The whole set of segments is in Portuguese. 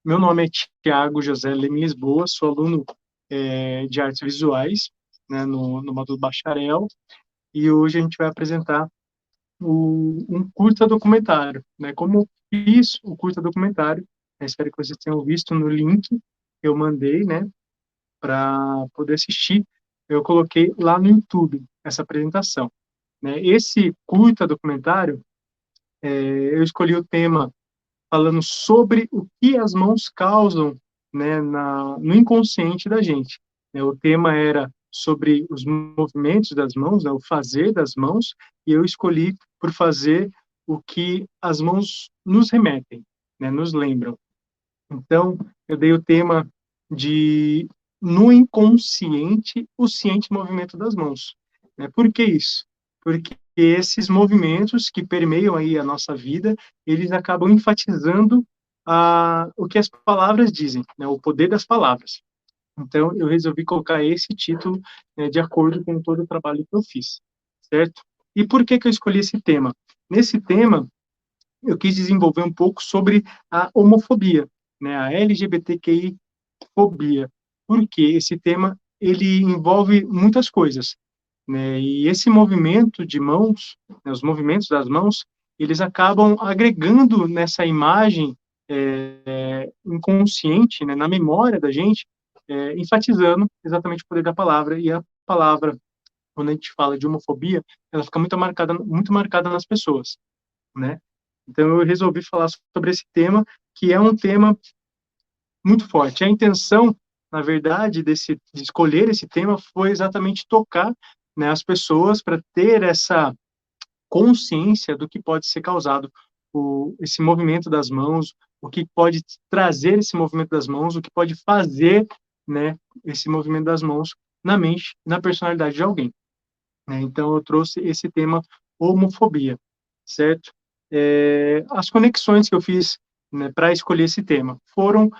Meu nome é Tiago José Leme Lisboa, sou aluno de artes visuais, né, no módulo bacharel, e hoje a gente vai apresentar um curta documentário, né, como eu fiz o curta documentário, espero que vocês tenham visto no link que eu mandei, né, para poder assistir, eu coloquei lá no YouTube essa apresentação, né. Esse curta documentário, eu escolhi o tema falando sobre o que as mãos causam, né, no inconsciente da gente. O tema era sobre os movimentos das mãos, né, o fazer das mãos, e eu escolhi por fazer o que as mãos nos remetem, né, nos lembram. Então, eu dei o tema de no inconsciente, o ciente movimento das mãos. Né? Por que isso? Porque esses movimentos que permeiam aí a nossa vida, eles acabam enfatizando o que as palavras dizem, né? O poder das palavras. Então, eu resolvi colocar esse título, né, de acordo com todo o trabalho que eu fiz, certo? E por que eu escolhi esse tema? Nesse tema, eu quis desenvolver um pouco sobre a homofobia, né, a LGBTQI-fobia, porque esse tema ele envolve muitas coisas, né, e esse movimento de mãos, né, os movimentos das mãos, eles acabam agregando nessa imagem inconsciente, né, na memória da gente, enfatizando exatamente o poder da palavra, e a palavra, quando a gente fala de homofobia, ela fica muito marcada nas pessoas, né? Então, eu resolvi falar sobre esse tema, que é um tema muito forte. A intenção, na verdade, de escolher esse tema foi exatamente tocar, né, as pessoas para ter essa consciência do que pode ser causado esse movimento das mãos, o que pode trazer esse movimento das mãos, o que pode fazer, né, esse movimento das mãos na mente, na personalidade de alguém. Né? Então, eu trouxe esse tema homofobia, certo? As conexões que eu fiz, né, para escolher esse tema foram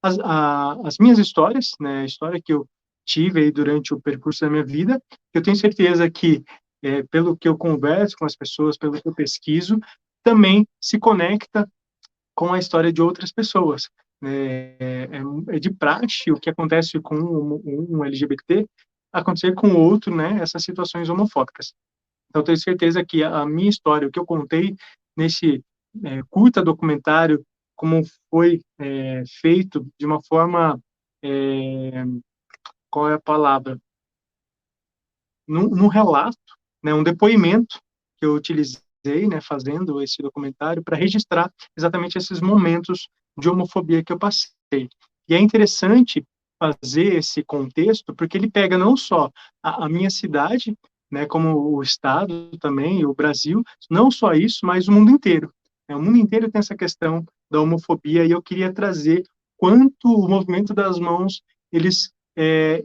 as minhas histórias, né, a história que eu tive aí durante o percurso da minha vida. Eu tenho certeza que, pelo que eu converso com as pessoas, pelo que eu pesquiso, também se conecta com a história de outras pessoas. É de praxe o que acontece com um LGBT acontecer com o outro, né, essas situações homofóbicas. Então, tenho certeza que a minha história, o que eu contei nesse curta documentário, como foi feito de uma forma, é, qual é a palavra? Num relato, né, um depoimento que eu utilizei, né, fazendo esse documentário para registrar exatamente esses momentos de homofobia que eu passei. E é interessante fazer esse contexto, porque ele pega não só a minha cidade, né, como o estado também, o Brasil, não só isso, mas o mundo inteiro. O mundo inteiro tem essa questão da homofobia e eu queria trazer quanto o movimento das mãos eles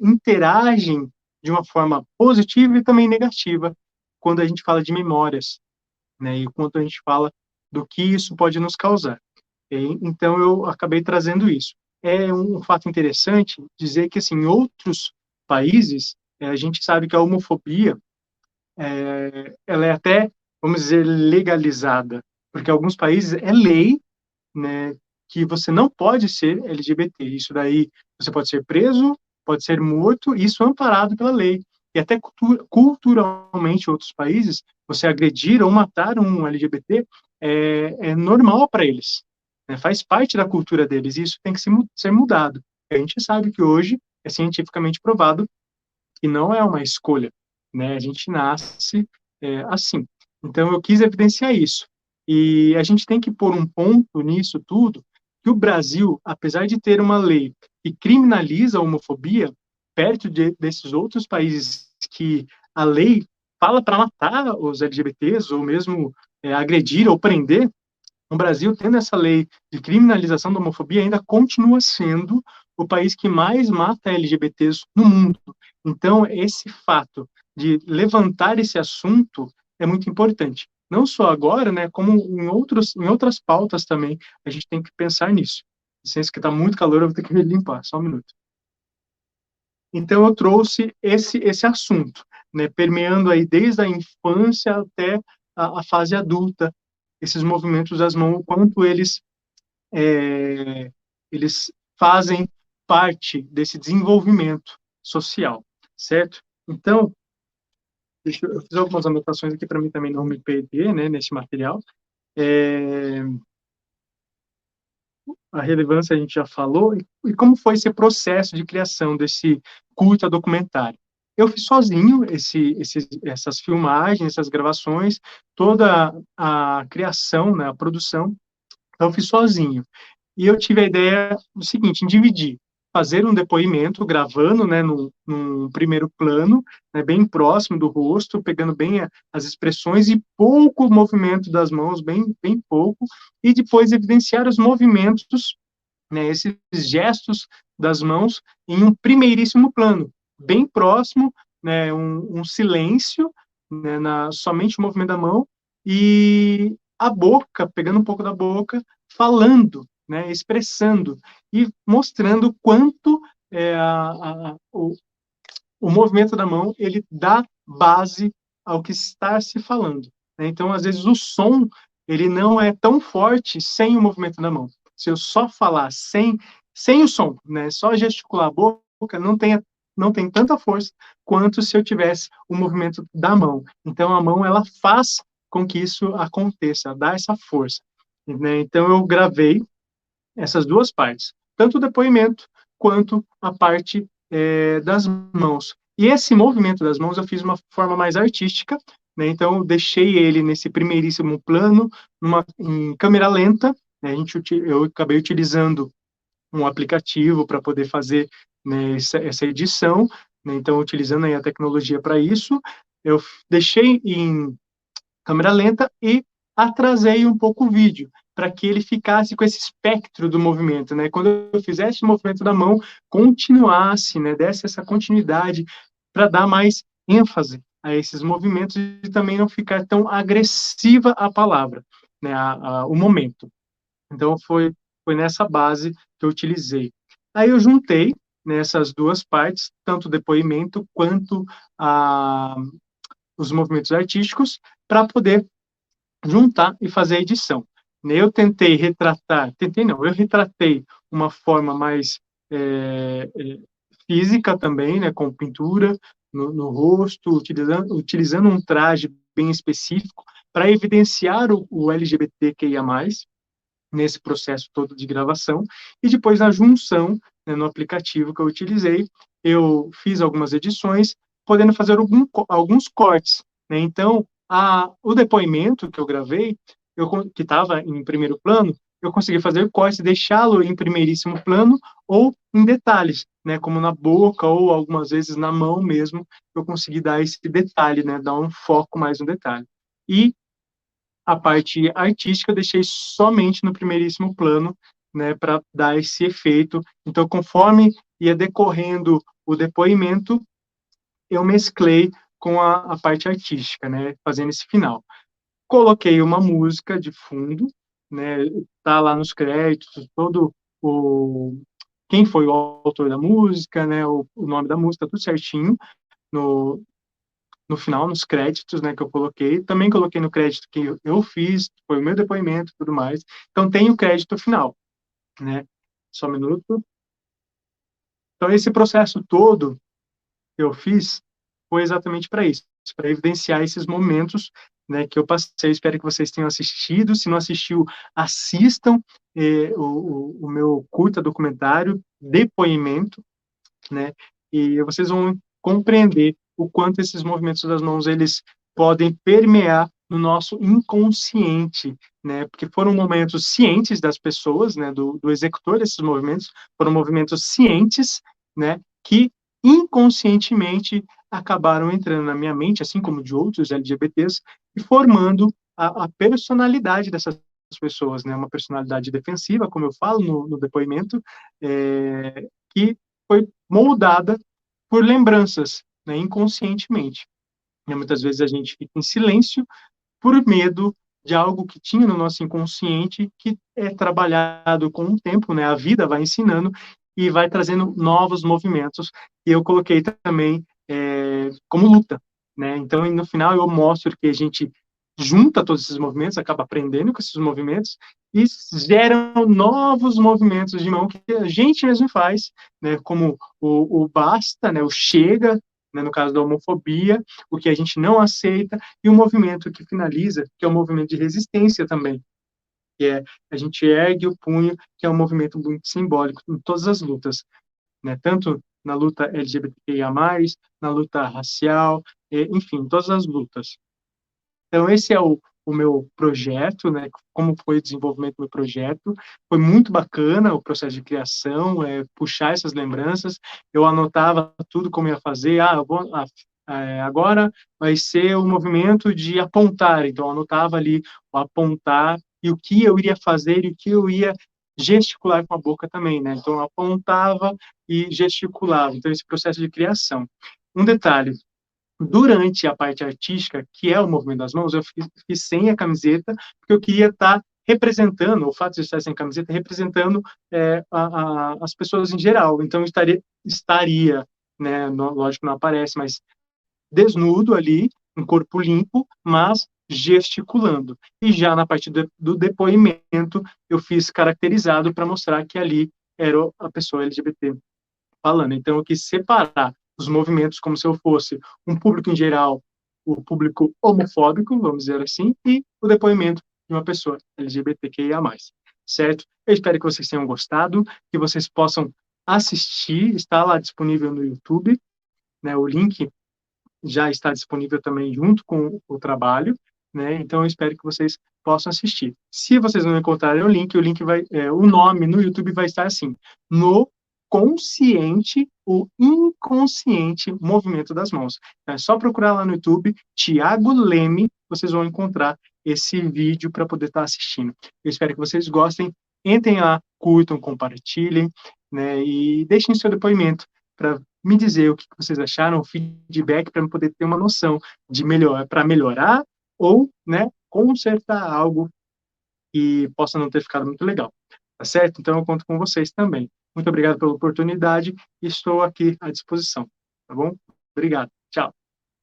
interagem de uma forma positiva e também negativa quando a gente fala de memórias, né, e quanto a gente fala do que isso pode nos causar. Então, eu acabei trazendo isso. É um fato interessante dizer que, assim, em outros países, a gente sabe que a homofobia, ela é até, vamos dizer, legalizada, porque em alguns países é lei, né, que você não pode ser LGBT. Isso daí, você pode ser preso, pode ser morto, isso é amparado pela lei. E até culturalmente, em outros países, você agredir ou matar um LGBT é normal para eles. Né? Faz parte da cultura deles e isso tem que ser mudado. A gente sabe que hoje é cientificamente provado que não é uma escolha. Né? A gente nasce assim. Então, eu quis evidenciar isso. E a gente tem que pôr um ponto nisso tudo, que o Brasil, apesar de ter uma lei que criminaliza a homofobia, perto desses outros países que a lei fala para matar os LGBTs, ou mesmo agredir ou prender, o Brasil, tendo essa lei de criminalização da homofobia, ainda continua sendo o país que mais mata LGBTs no mundo. Então, esse fato de levantar esse assunto é muito importante. Não só agora, né, como em outras pautas também, a gente tem que pensar nisso. Licença que está muito calor, eu vou ter que me limpar, só um minuto. Então, eu trouxe esse assunto, né, permeando aí desde a infância até a fase adulta, esses movimentos das mãos, o quanto eles eles fazem parte desse desenvolvimento social, certo? Então, eu fiz algumas anotações aqui para mim também não me perder, né, nesse material. A relevância a gente já falou, e como foi esse processo de criação desse curta documentário. Eu fiz sozinho essas filmagens, essas gravações, toda a criação, né, a produção, eu fiz sozinho. E eu tive a ideia do seguinte, em dividir, fazer um depoimento, gravando, né, num primeiro plano, né, bem próximo do rosto, pegando bem as expressões e pouco movimento das mãos, bem pouco, e depois evidenciar os movimentos, né, esses gestos das mãos em um primeiríssimo plano, bem próximo, né, um silêncio, né, somente o movimento da mão, e a boca, pegando um pouco da boca, falando, né, expressando e mostrando quanto o movimento da mão ele dá base ao que está se falando, né? Então, às vezes, o som ele não é tão forte sem o movimento da mão. Se eu só falar sem o som, né, só gesticular a boca, não tem tanta força quanto se eu tivesse o movimento da mão. Então, a mão ela faz com que isso aconteça, dá essa força, né? Então, eu gravei essas duas partes, tanto o depoimento quanto a parte das mãos. E esse movimento das mãos eu fiz de uma forma mais artística, né? Então eu deixei ele nesse primeiríssimo plano, em câmera lenta, né? Eu acabei utilizando um aplicativo para poder fazer, né, essa edição, né? Então utilizando aí a tecnologia para isso, eu deixei em câmera lenta e atrasei um pouco o vídeo, para que ele ficasse com esse espectro do movimento, né? Quando eu fizesse o movimento da mão, continuasse, né? Desse essa continuidade para dar mais ênfase a esses movimentos e também não ficar tão agressiva a palavra, né? O momento. Então, foi nessa base que eu utilizei. Aí eu juntei nessas duas partes, tanto o depoimento quanto os movimentos artísticos, para poder juntar e fazer a edição. Eu eu retratei uma forma mais física também, né, com pintura no rosto, utilizando um traje bem específico para evidenciar o LGBTQIA+, nesse processo todo de gravação, e depois na junção, né, no aplicativo que eu utilizei, eu fiz algumas edições, podendo fazer alguns cortes, né? Então, o depoimento que eu gravei, que estava em primeiro plano, eu consegui fazer cortes, deixá-lo em primeiríssimo plano ou em detalhes, né, como na boca ou algumas vezes na mão mesmo, eu consegui dar esse detalhe, né, dar um foco mais no detalhe. E a parte artística eu deixei somente no primeiríssimo plano, né, para dar esse efeito. Então, conforme ia decorrendo o depoimento, eu mesclei com a parte artística, né, fazendo esse final. Coloquei uma música de fundo, né, tá lá nos créditos, todo o quem foi o autor da música, né, o nome da música, tudo certinho no final, nos créditos, né, que eu coloquei. Também coloquei no crédito que eu fiz, foi o meu depoimento e tudo mais. Então, tem o crédito final, né? Só um minuto. Então, esse processo todo que eu fiz foi exatamente para isso, para evidenciar esses momentos, né, que eu passei. Espero que vocês tenham assistido. Se não assistiu, assistam o meu curta documentário, Depoimento, né? E vocês vão compreender o quanto esses movimentos das mãos eles podem permear no nosso inconsciente, né? Porque foram momentos cientes das pessoas, né? Do executor desses movimentos, foram movimentos cientes, né? Que inconscientemente acabaram entrando na minha mente, assim como de outros LGBTs, e formando a personalidade dessas pessoas, né? Uma personalidade defensiva, como eu falo no depoimento, que foi moldada por lembranças, né, inconscientemente. E muitas vezes a gente fica em silêncio por medo de algo que tinha no nosso inconsciente que é trabalhado com o tempo, né? A vida vai ensinando e vai trazendo novos movimentos. E eu coloquei também como luta, né? Então, no final eu mostro que a gente junta todos esses movimentos, acaba aprendendo com esses movimentos e geram novos movimentos de mão que a gente mesmo faz, né, como o basta, né, o chega, né, no caso da homofobia, o que a gente não aceita, e o movimento que finaliza, que é o movimento de resistência também, que é a gente ergue o punho, que é um movimento muito simbólico em todas as lutas, né, tanto na luta LGBTQIA+, na luta racial, enfim, todas as lutas. Então, esse é o meu projeto, né? Como foi o desenvolvimento do meu projeto. Foi muito bacana o processo de criação, puxar essas lembranças. Eu anotava tudo como ia fazer. Agora vai ser o movimento de apontar. Então, eu anotava ali o apontar e o que eu iria fazer e o que eu ia gesticular com a boca também, né? Então, eu apontava e gesticulava. Então, esse processo de criação. Um detalhe, durante a parte artística, que é o movimento das mãos, eu fiz sem a camiseta, porque eu queria estar representando, o fato de estar sem camiseta, representando as pessoas em geral. Então, estaria, né, lógico, não aparece, mas desnudo ali, um corpo limpo, mas gesticulando. E já na parte do depoimento, eu fiz caracterizado para mostrar que ali era a pessoa LGBT falando. Então, eu quis separar os movimentos como se eu fosse um público em geral, o público homofóbico, vamos dizer assim, e o depoimento de uma pessoa LGBTQIA+. Certo? Eu espero que vocês tenham gostado, que vocês possam assistir, está lá disponível no YouTube, né? O link já está disponível também junto com o trabalho, né? Então eu espero que vocês possam assistir. Se vocês não encontrarem o link vai, o nome no YouTube vai estar assim: no consciente, o inconsciente movimento das mãos. Então, é só procurar lá no YouTube, Tiago Leme, vocês vão encontrar esse vídeo para poder estar assistindo. Eu espero que vocês gostem, entrem lá, curtam, compartilhem, né? E deixem seu depoimento para me dizer o que vocês acharam, o feedback, para eu poder ter uma noção de para melhorar ou, né, consertar algo que possa não ter ficado muito legal. Tá certo? Então eu conto com vocês também. Muito obrigado pela oportunidade e estou aqui à disposição. Tá bom? Obrigado. Tchau.